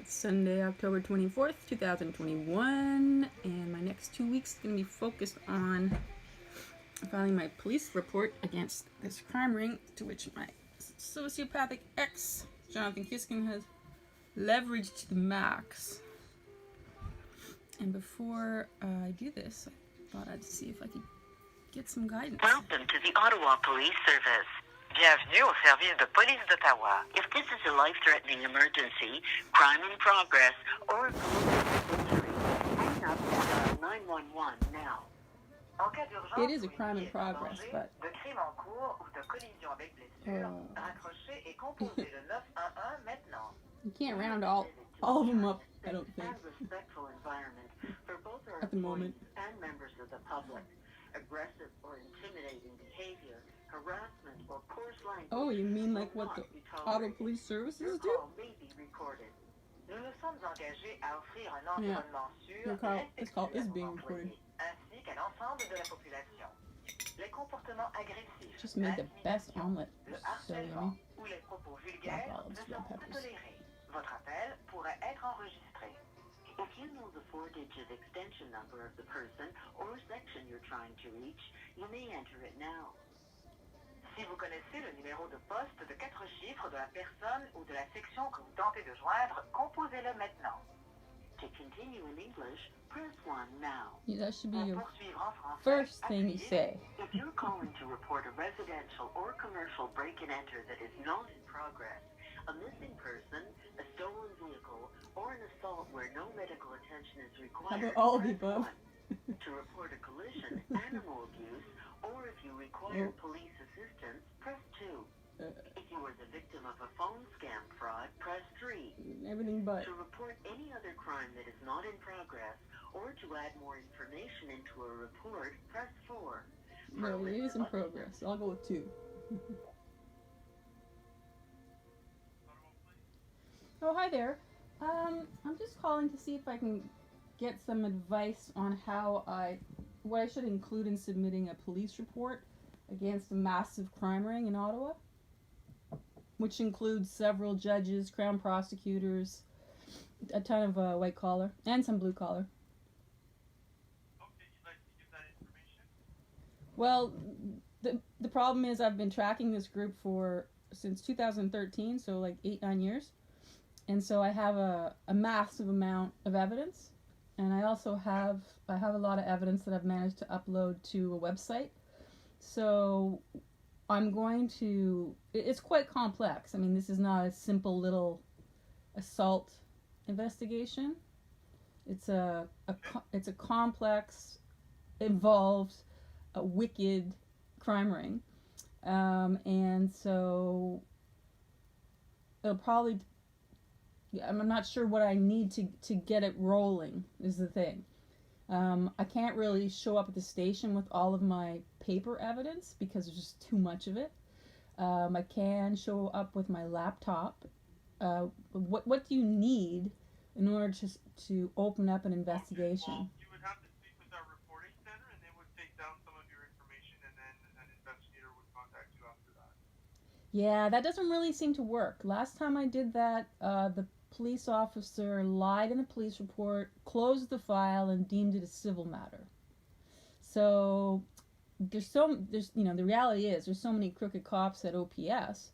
It's Sunday, October 24th, 2021, and my next 2 weeks is going to be focused on filing my police report against this crime ring to which my sociopathic ex, Jonathan Kiskin, has leveraged to the max. And before I do this, I thought I'd see if I could get some guidance. Welcome to the Ottawa Police Service. Bienvenue au service de police d'Ottawa. If this is a life-threatening emergency, crime in progress, or a injury, hang up and dial 911 now. It is a crime in progress, but de crime en cours ou de collision avec blessure, raccrochez et composez le 911 maintenant. You can't round all of them up, I don't think, And respectful environment for both our at the moment. and members of the public. Aggressive or intimidating behavior, harassment, or coarse language. Oh, you mean like what the Ottawa Police Services do? May be recorded. Nous nous sommes engagés à offrir un environnement sûr This call is being recorded. ainsi qu'à l'ensemble de la population. Les comportements agressifs, Just made the best omelet. le So harcèlement yummy. ou les propos Black vulgaires olives, ne red sont pas peppers. tolérés. Votre appel pourrait être enregistré. If you know the 4-digit extension number of the person or section you're trying to reach, you may enter it now. Si vous connaissez le numéro de poste de 4 chiffres de la personne ou de la section que vous tentez de joindre, composez-le maintenant. To continue in English, press 1 now. Yeah, that should be Pour your poursuivre en français, first thing you appuyez. say. If you're calling to report a residential or commercial break-and-enter that is not in progress, a missing person, a stolen vehicle, or an assault where no medical attention is How required, about all of the press above? 1. To report a collision, animal abuse, or if you require Oh. police assistance, press 2. Uh, If you were the victim of a phone scam fraud, press 3. everything but. To report any other crime that is not in progress, or to add more information into a report, press 4. No, it is in progress. I'll go with 2. Oh, hi there. I'm just calling to see if I can get some advice on what I should include in submitting a police report against a massive crime ring in Ottawa, which includes several judges, crown prosecutors, a ton of white collar, and some blue collar. Okay, you'd like to give that information? Well, the problem is I've been tracking this group since 2013, so like 8-9 years. And so I have a massive amount of evidence, and I also have a lot of evidence that I've managed to upload to a website. So I'm going to, it's quite complex. I mean, this is not a simple little assault investigation. It's a complex, involved, a wicked crime ring. And so it'll probably, I'm not sure what I need to get it rolling is the thing. I can't really show up at the station with all of my paper evidence because there's just too much of it. I can show up with my laptop. What do you need in order to open up an investigation? Well, you would have to speak with our reporting center, and they would take down some of your information, and then an investigator would contact you after that. Yeah, that doesn't really seem to work. Last time I did that, the police officer lied in the police report, closed the file, and deemed it a civil matter. So the reality is there's so many crooked cops at OPS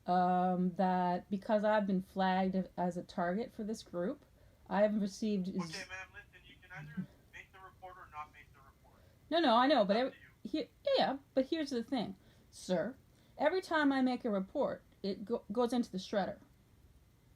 that because I've been flagged as a target for this group, I've received. Okay, ma'am, listen, you can either make the report or not make the report. No, I know, but Up to you. but here's the thing, sir. Every time I make a report, it goes into the shredder.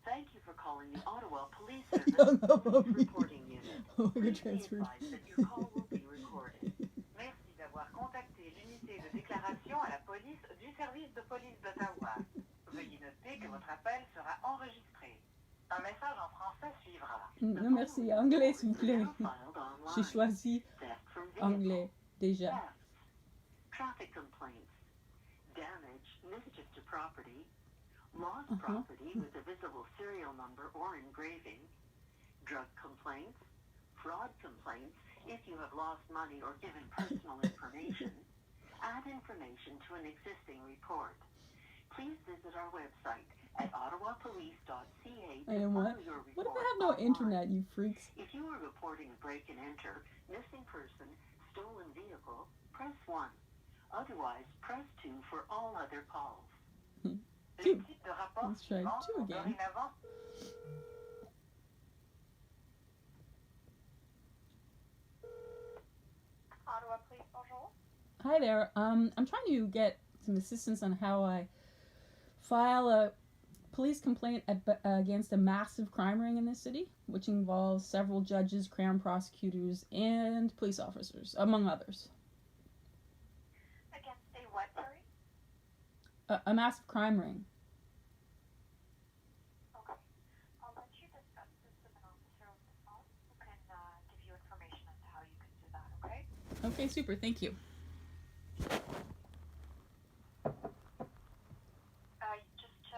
Thank you for calling the Ottawa Police Service Police Reporting Unit. Oh, Please you're be transferred. advised that your call will be recorded. Merci d'avoir contacté l'unité de déclaration à la police du service de police d'Ottawa. Veuillez noter que votre appel sera enregistré. Un message en français suivra. Non, merci. Anglais, s'il vous plaît. Filed online. J'ai choisi Theft from vehicle. anglais déjà. Thefts, traffic complaints, damage, mischief to property, lost property with a visible serial number or engraving, drug complaints, fraud complaints if you have lost money or given personal information, add information to an existing report. Please visit our website at ottawapolice.ca to And what? file your What if report. I no internet, you freaks. If you are reporting a break and enter, missing person, stolen vehicle, press 1. Otherwise, press 2 for all other calls. Two. Let's try 2 again. Ottawa Police, bonjour. Hi there. I'm trying to get some assistance on how I file a police complaint against a massive crime ring in this city, which involves several judges, crown prosecutors, and police officers, among others. Against a what, sorry? A massive crime ring. Okay. I'll let you discuss this with an officer over the phone who can give you information as to how you can do that, okay? Okay, super. Thank you. Just to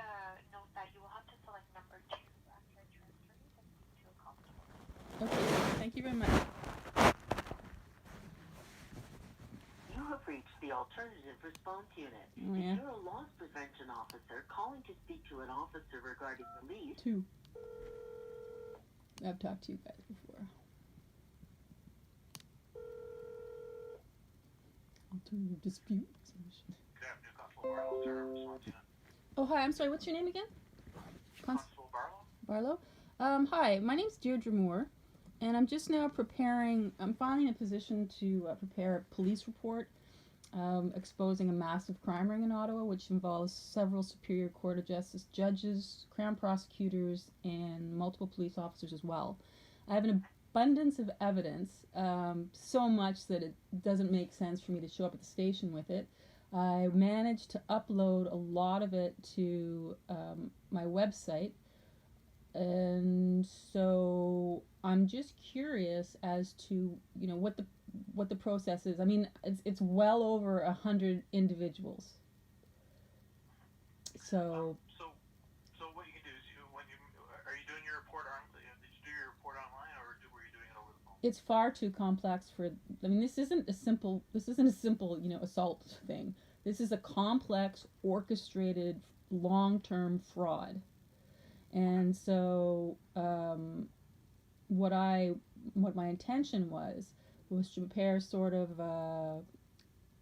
note that you will have to select number 2 after I transfer you to speak to a constable. Okay, thank you very much. You have reached the alternative response unit. Oh, yeah. If you're a loss prevention officer calling to speak to an officer regarding release, 2. I've talked to you guys before. Alternative dispute resolution. Good afternoon, Constable Barlow, Alternative Response Unit. Oh, hi. I'm sorry. What's your name again? Constable Barlow? Barlow. Hi. My name's Deirdre Moore, and I'm just now I'm finally in a position to prepare a police report exposing a massive crime ring in Ottawa, which involves several Superior Court of Justice judges, crown prosecutors, and multiple police officers as well. I have an abundance of evidence, so much that it doesn't make sense for me to show up at the station with it. I managed to upload a lot of it to my website, and so I'm just curious as to what the process is. I mean, it's well over 100 individuals. So So what you can do is are you doing your report did you do your report online or were you doing it over the phone? it's far too complex for. I mean, this isn't a simple assault thing. This is a complex, orchestrated, long-term fraud. And so what my intention was to prepare sort of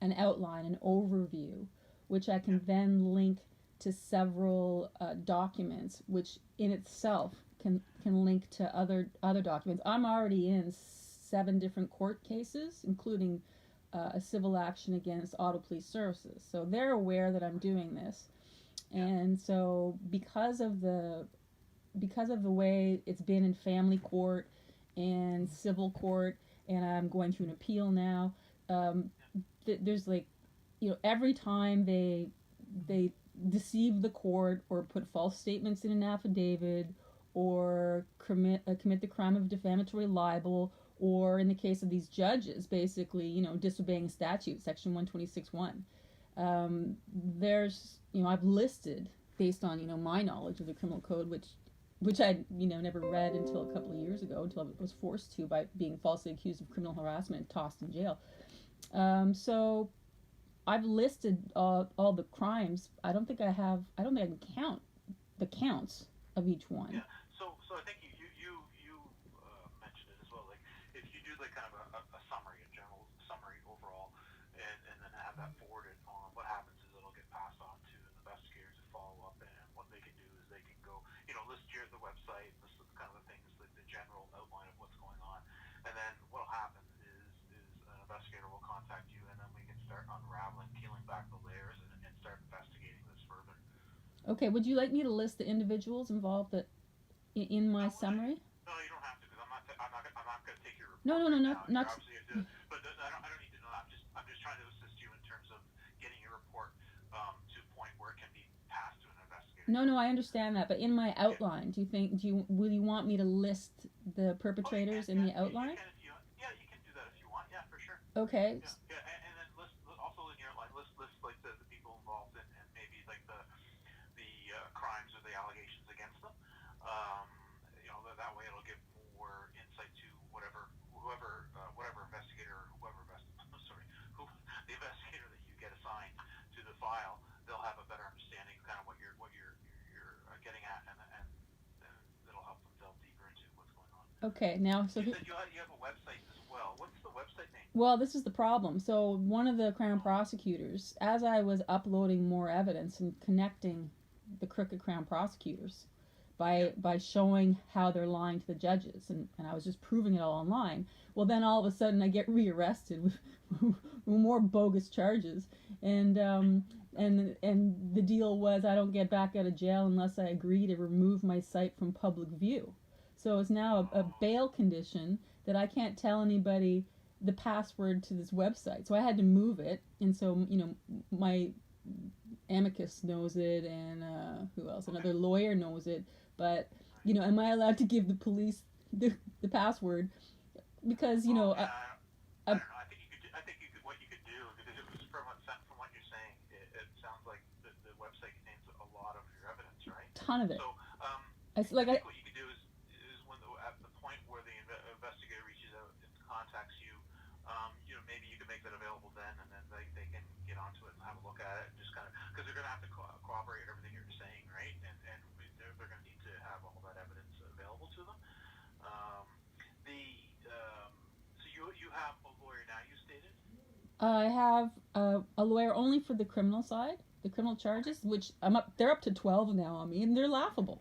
an outline, an overview, which I can then link to several documents, which in itself can link to other documents. I'm already in 7 different court cases, including a civil action against Auto Police Services. So they're aware that I'm doing this. And so because of the way it's been in family court and civil court, and I'm going through an appeal now, there's every time they deceive the court or put false statements in an affidavit or commit the crime of defamatory libel, or in the case of these judges, basically, disobeying statute, section 126.1. There's, I've listed based on, my knowledge of the criminal code, which I, never read until a couple of years ago, until I was forced to by being falsely accused of criminal harassment and tossed in jail. So I've listed all the crimes. I don't think I can count the counts of each one. Yeah. So I think you mentioned it as well. Like if you do kind of a summary, a general summary overall, and then have that forwarded on, what happens is it'll get passed on to investigators to follow up, and what they can do is they can go, list the website, list kind of the things, the general outline of what's going on, and then what'll happen is an investigator will contact you, and then we can start unraveling, peeling back the layers, and start investigating this further. Okay, would you like me to list the individuals involved in my summary? No, you don't have to, because I'm not going to take your report. No, not. But I don't need to know. I'm just trying to assist you in terms of getting your report to a point where it can be passed to an investigator. No, I understand that. But in my outline, will you want me to list the perpetrators in the outline? You can do that if you want. Yeah, for sure. Okay. Yeah, and then also in your outline list like the people involved and maybe like the crimes or the allegations against them. That way it'll give more insight to whatever investigator or the investigator that you get assigned to the file. They'll have a better understanding of kind of what you're getting at, and it'll help them delve deeper into what Okay, now so You here, said you have a website as well. What's the website name? well, this is the problem. So one of the Crown prosecutors, as I was uploading more evidence and connecting the crooked Crown prosecutors by showing how they're lying to the judges, and I was just proving it all online. Well, then all of a sudden I get rearrested with more bogus charges, and the deal was I don't get back out of jail unless I agree to remove my site from public view. So it's now a bail condition that I can't tell anybody the password to this website. So I had to move it, and so my amicus knows it, and who else? Another lawyer knows it. But am I allowed to give the police the password? Because Yeah, I don't know. I think you could. What you could do, because it was from what you're saying, it sounds like the website contains a lot of your evidence, right? ton of it. So, I I like I think what you could do is when at the point where the investigator reaches out and contacts you, maybe you can make that available then, and then they can get onto it and have a look at it, and just kind of, because they're going to have to corroborate everything you're saying, right? And they're going to need to have all that evidence available to them. Um, so you have a lawyer now, you stated? I have a lawyer only for the criminal side, the criminal charges, which they're up to 12 now on me, and they're laughable.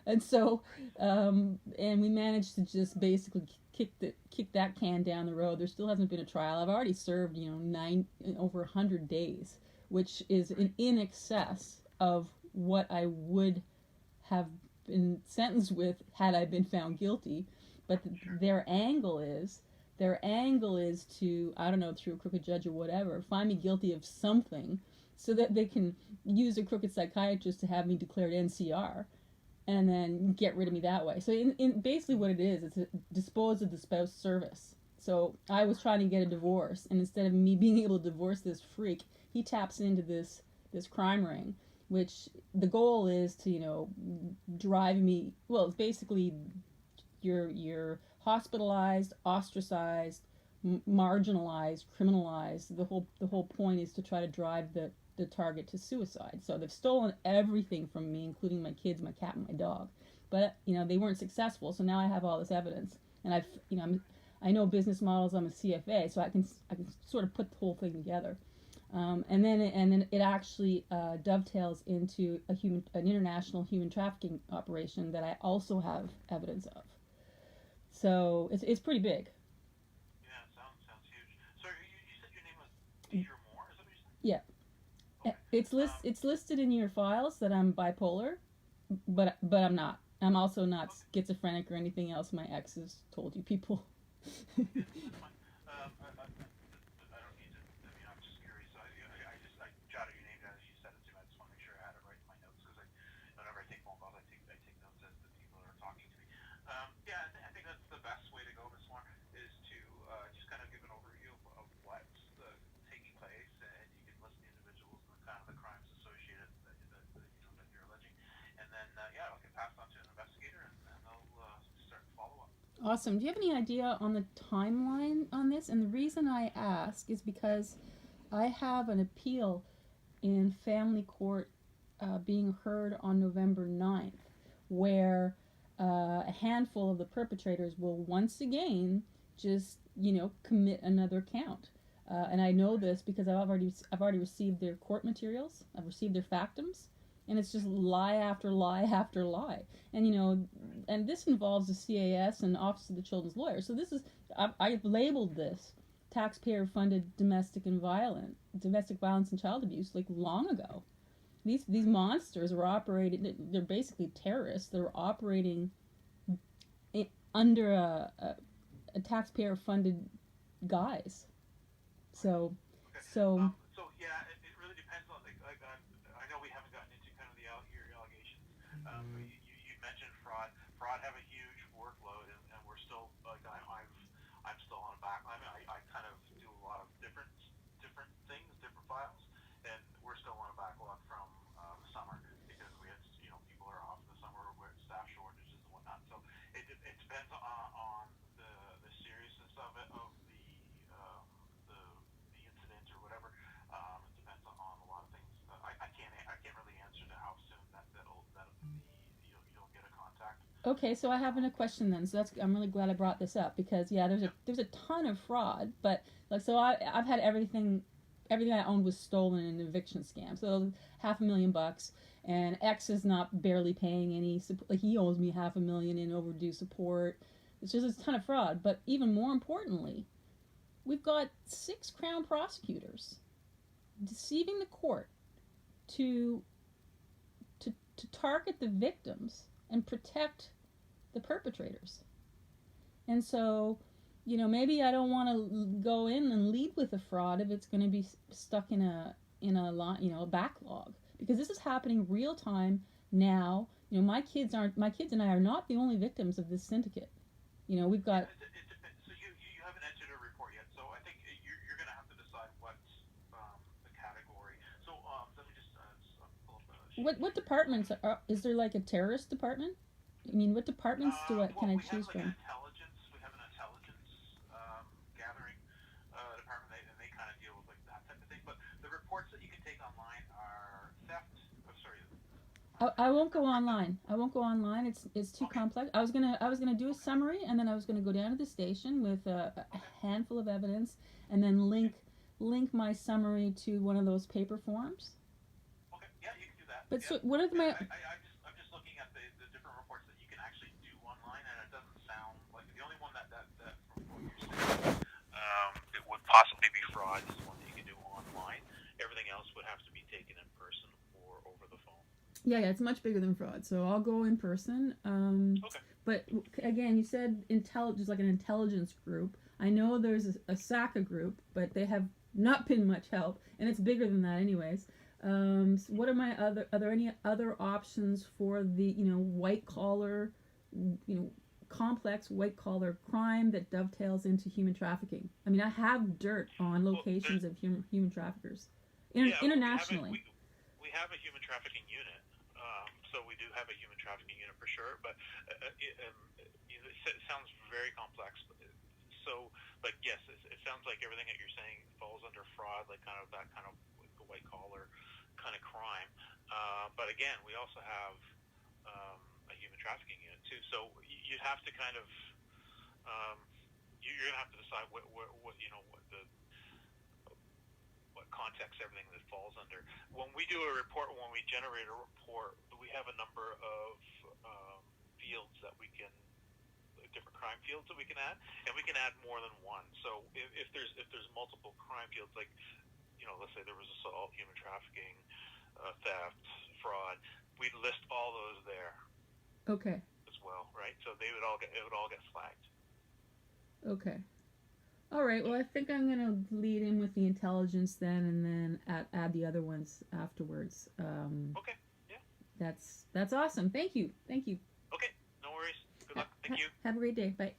And so, and we managed to just basically kick that can down the road. There still hasn't been a trial. I've already served, over 100 days, which is in excess of what I would have been sentenced with had I been found guilty. But their angle is to, I don't know, through a crooked judge or whatever, find me guilty of something so that they can use a crooked psychiatrist to have me declared NCR and then get rid of me that way. So in basically what it is, it's a dispose of the spouse service. So I was trying to get a divorce, and instead of me being able to divorce this freak, he taps into this crime ring, which the goal is to, drive me, well, it's basically you're hospitalized, ostracized, marginalized, criminalized. The whole point is to try to drive the target to suicide. So they've stolen everything from me, including my kids, my cat, and my dog. But they weren't successful. So now I have all this evidence, and I know business models. I'm a CFA, so I can sort of put the whole thing together. And then it actually dovetails into an international human trafficking operation that I also have evidence of. So it's pretty big. Yeah, sounds huge. So you said your name was Peter Moore. Is that what you said? Yeah. Okay. It's listed in your files that I'm bipolar, but I'm not. I'm also not schizophrenic or anything else my exes told you people. Yeah, that's fine. I don't need to. I mean, I'm just curious. I jotted your name down as you said it to me. I just want to make sure I had it right in my notes, because whenever I take phone calls, I take notes as the people are talking to me. Yeah, I think that's the best way to go this morning, is to just kind of give an overview of what's taking place, and you can list the individuals and the kind of the crimes associated that you're alleging, and then it'll get passed on to an investigator, and they'll start the follow up. Awesome. Do you have any idea on the timeline on this? And the reason I ask is because I have an appeal in family court being heard on November 9th, where a handful of the perpetrators will once again just commit another count. And I know this because I've already received their court materials. I've received their factums, and it's just lie after lie after lie. And and this involves the CAS and Office of the Children's Lawyer. So this is I've labeled this taxpayer-funded domestic violence and child abuse like long ago. These monsters are operating. They're basically terrorists. They're operating under a taxpayer-funded guise. So Okay. so So yeah, it really depends on I know we haven't gotten into kind of your allegations. But you mentioned fraud. Fraud have a huge workload, and we're still I'm still on a back. I mean, I kind of do a lot of different things, different files, and we're still on a backlog from the summer, because we had people are off in the summer with staff shortages and whatnot. So it depends on the seriousness of it, of the incident or whatever. It depends on a lot of things. I can't really answer to how soon you'll get a contact. Okay, so I have a question then. So I'm really glad I brought this up because there's a ton of fraud, but like so I've had everything I owned was stolen in an eviction scam. So $500,000, and X is not barely paying any. Like he owes me $500,000 in overdue support. It's just a ton of fraud. But even more importantly, we've got 6 Crown prosecutors deceiving the court to to target the victims and protect the perpetrators. And so, maybe I don't want to go in and lead with a fraud if it's going to be stuck a backlog, because this is happening real time now. My kids and I are not the only victims of this syndicate. We've got So you haven't entered a report yet. So I think you're going to have to decide what's the category. So let me just pull up a sheet what here. departments is there, like a terrorist department? I mean, what departments can I We have choose like an from? intelligence. We have an intelligence gathering department, and they kind of deal with like that type of thing. But the reports that you can take online are theft. Oh, sorry, I won't go report that. online. I won't go online. It's too Okay. complex. I was gonna do a Okay. summary, and then I was gonna go down to the station with a Okay. handful of evidence, and then Okay. link my summary to one of those paper forms. Okay. Yeah, you can do that. But Yep. so what are Yeah, my I'm just looking at the different reports that you can actually do online, and it doesn't sound like the only one that from what you're saying, it would possibly be fraud is the one that you can do online. Everything else would have to be taken in person or over the phone. yeah, it's much bigger than fraud. So I'll go in person. Okay. But again, you said just like an intelligence group. I know there's a SACA group, but they have not been much help, and it's bigger than that, anyways. So what are my other? Are there any other options for the white collar, complex white collar crime that dovetails into human trafficking? I mean, I have dirt on Well, there's locations of human traffickers yeah, internationally. we have a human trafficking unit. So we do have a human trafficking unit for sure, but it sounds very complex. So, but yes, it sounds like everything that you're saying falls under fraud, like kind of that kind of like the white collar kind of crime. But again, we also have a human trafficking unit too. So you have to kind of you're gonna have to decide what what the what context everything that falls under. When we do a report, when we generate a report, we have a number of fields that we can, different crime fields that we can add, and we can add more than one. So if there's multiple crime fields, like let's say there was assault, human trafficking, theft, fraud, we'd list all those there Okay. as well, right? So it would all get flagged. Okay. All right. Well, I think I'm gonna lead in with the intelligence then, and then add the other ones afterwards. Okay. Yeah. That's awesome. Thank you. Thank you. Okay. No worries. Good luck. Thank you. Have a great day. Bye.